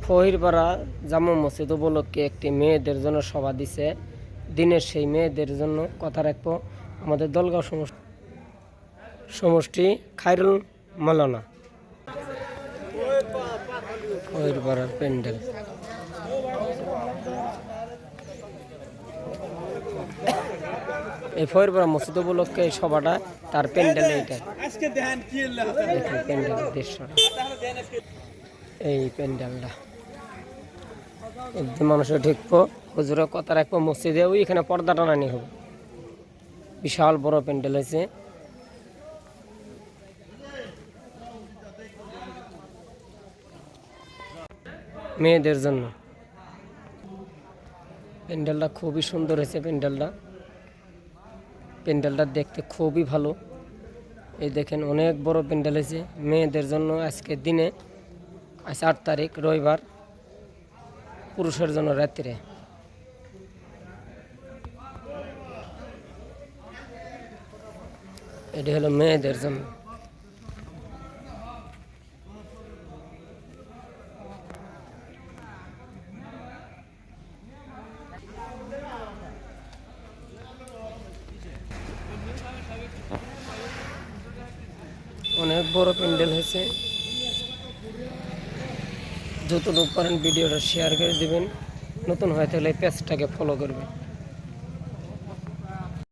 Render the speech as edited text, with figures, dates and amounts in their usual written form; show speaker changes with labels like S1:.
S1: ফহিরপাড়া জামা মসজিদ উপলক্ষে একটি মেয়েদের জন্য সভা দিছে। দিনের সেই মেয়েদের জন্য কথা রাখবো আমাদের দলগাঁও সমষ্টি খায়রুল মাওলানা ফহিরপাড়ার প্যান্ডেল। এই ফহিরপাড়া মসজিদ উপলক্ষে এই সভাটা তার প্যান্ডেল। এইটা দেখুন প্যান্ডেলের দৃশ্যটা, এই প্যান্ডেলটা মানুষের ঢুকবো, হুজুরে কথা রাখবো মসজিদে, ওই এখানে পর্দা টানানি হবে। বিশাল বড় প্যান্ডেল হয়েছে। মেয়েদের জন্য প্যান্ডেলটা খুবই সুন্দর হয়েছে। প্যান্ডেলটা দেখতে খুবই ভালো। এই দেখেন অনেক বড় প্যান্ডেল হয়েছে মেয়েদের জন্য। আজকের দিনে আজ 8 তারিখ রবিবার, পুরুষের জন্য রাত্রে। এটি হলো মেয়েদের জন্য। অনেক বড় প্যান্ডেল হয়েছে। যতটুকু পারেন ভিডিওটা শেয়ার করে দিবেন, নতুন হয়ে থাকলে পেজটাকে ফলো করবেন।